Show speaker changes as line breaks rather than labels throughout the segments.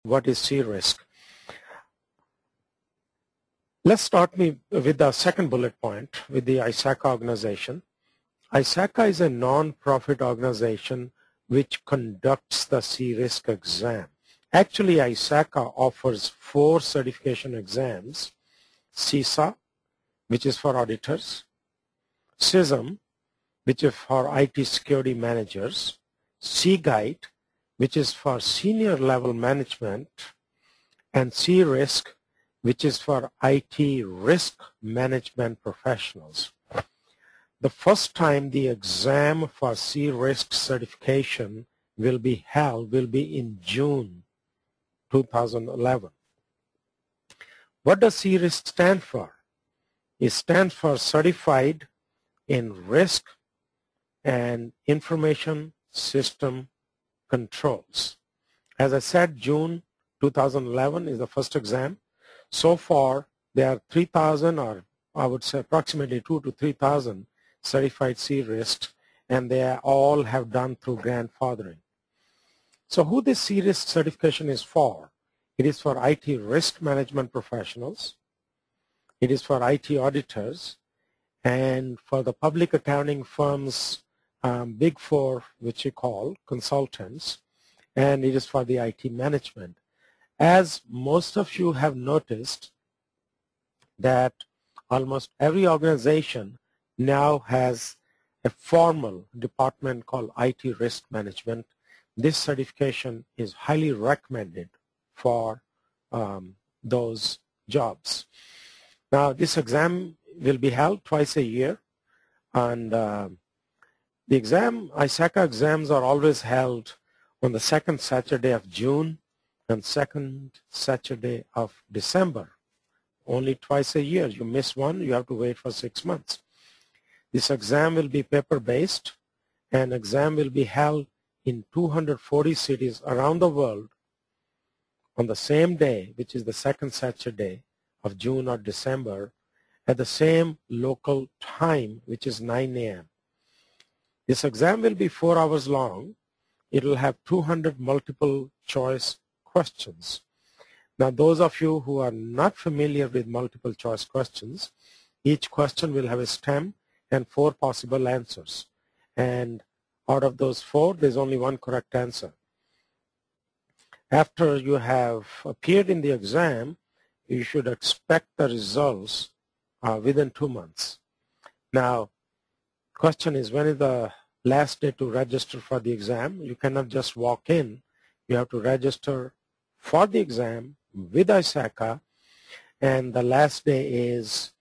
What is CRISC? Let's start with the second bullet point with the ISACA organization. ISACA is a non-profit organization which conducts the CRISC exam. Actually, ISACA offers 4 certification exams: CISA, which is for auditors; CISM, which is for IT security managers; CGuide, which is for senior level management; and CRISC, which is for IT risk management professionals. The first time the exam for CRISC certification will be held will be in June 2011. What does CRISC stand for? It stands for Certified in Risk and Information System Controls. As I said, June 2011 is the first exam. So far, there are 3,000, or I would say approximately 2,000 to 3,000 certified CRISC, and they all have done through grandfathering. So who this CRISC certification is for? It is for IT risk management professionals. It is for IT auditors, and for the public accounting firms, Big Four, which you call consultants, and it is for the IT management. As most of you have noticed that almost every organization now has a formal department called IT risk management. This certification is highly recommended for those jobs. Now, this exam will be held twice a year, and the ISACA exams are always held on the second Saturday of June and second Saturday of December. Only twice a year. You miss one, you have to wait for 6 months. This exam will be paper-based, and exam will be held in 240 cities around the world on the same day, which is the second Saturday of June or December, at the same local time, which is 9 a.m. This exam will be 4 hours long. It will have 200 multiple choice questions. Now, those of you who are not familiar with multiple choice questions, each question will have a stem and 4 possible answers. And out of those 4, there's only one correct answer. After you have appeared in the exam, you should expect the results within 2 months. Now, question is, when is the last day to register for the exam? You cannot just walk in. You have to register for the exam with ISACA, and the last day is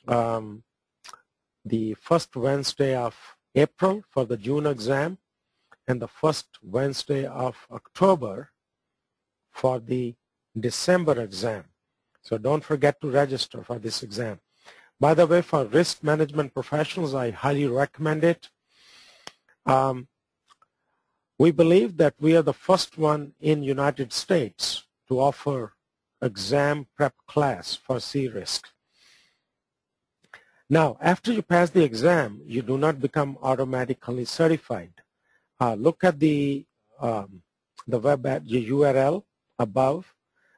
the first Wednesday of April for the June exam, and the first Wednesday of October for the December exam. So don't forget to register for this exam. By the way, for risk management professionals, I highly recommend it. We believe that we are the first one in United States to offer exam prep class for CRISC. Now, after you pass the exam, you do not become automatically certified. Look at the web URL above,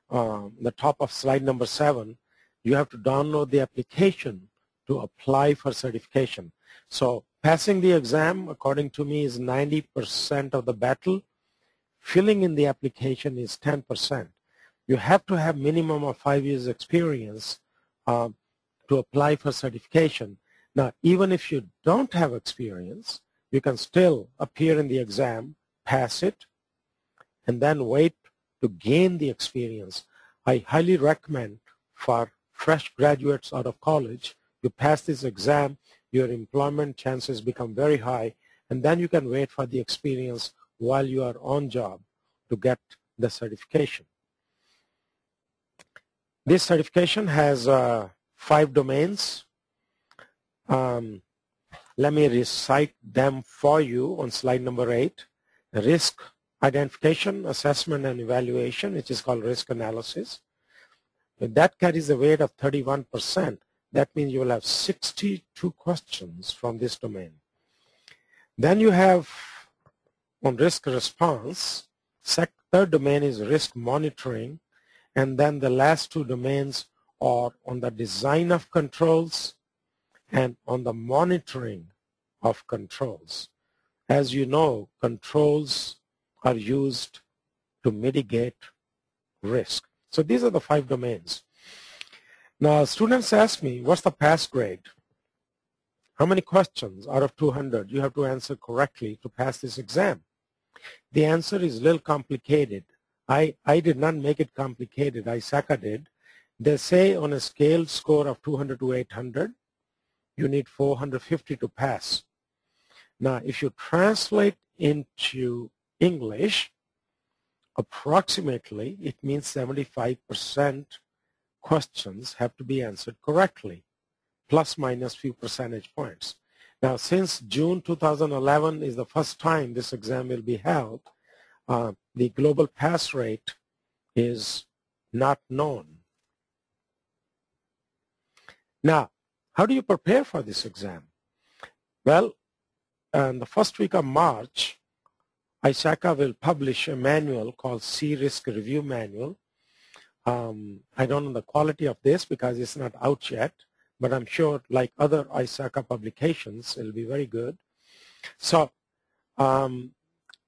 the top of slide number 7. You have to download the application to apply for certification. So passing the exam, according to me, is 90% of the battle. Filling in the application is 10%. You have to have minimum of 5 years experience to apply for certification. Now, even if you don't have experience, you can still appear in the exam, pass it, and then wait to gain the experience. I highly recommend for fresh graduates out of college, you pass this exam, your employment chances become very high, and then you can wait for the experience while you are on job to get the certification. This certification has 5 domains. Let me recite them for you on slide number 8. Risk identification, assessment, and evaluation, which is called risk analysis. That carries a weight of 31%. That means you will have 62 questions from this domain. Then you have on risk response, third domain is risk monitoring, and then the last two domains are on the design of controls and on the monitoring of controls. As you know, controls are used to mitigate risk. So these are the 5 domains. Now, students ask me, what's the pass grade? How many questions out of 200 you have to answer correctly to pass this exam? The answer is a little complicated. I did not make it complicated. ISACA did. They say on a scale score of 200 to 800, you need 450 to pass. Now, if you translate into English, approximately, it means 75% questions have to be answered correctly, plus minus few percentage points. Now, since June 2011 is the first time this exam will be held, the global pass rate is not known. Now, how do you prepare for this exam? Well, in the first week of March, ISACA will publish a manual called CRISC Review Manual. I don't know the quality of this because it's not out yet, but I'm sure like other ISACA publications, it'll be very good. So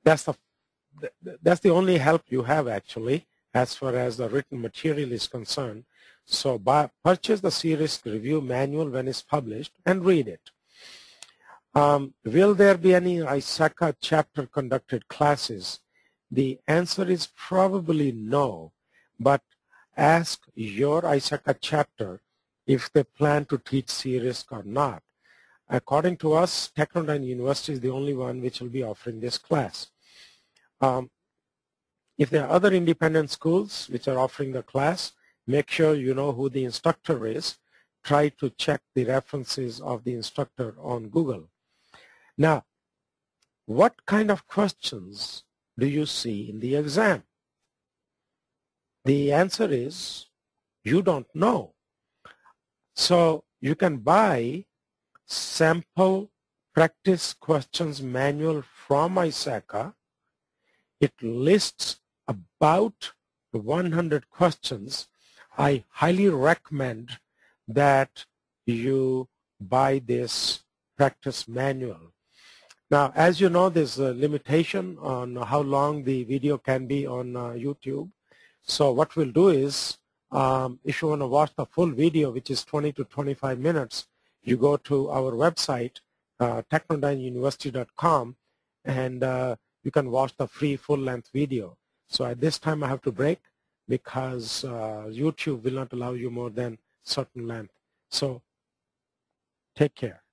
that's the only help you have actually as far as the written material is concerned. So purchase the CRISC Review Manual when it's published and read it. Will there be any ISACA chapter conducted classes? The answer is probably no, but ask your ISACA chapter if they plan to teach CRISC or not. According to us, TechnoDyne University is the only one which will be offering this class. If there are other independent schools which are offering the class, make sure you know who the instructor is. Try to check the references of the instructor on Google. Now, what kind of questions do you see in the exam? The answer is you don't know. So you can buy sample practice questions manual from ISACA. It lists about 100 questions. I highly recommend that you buy this practice manual. Now, as you know, there's a limitation on how long the video can be on YouTube. So what we'll do is, if you want to watch the full video, which is 20 to 25 minutes, you go to our website, TechnoDyneUniversity.com, and you can watch the free full-length video. So at this time, I have to break because YouTube will not allow you more than certain length. So take care.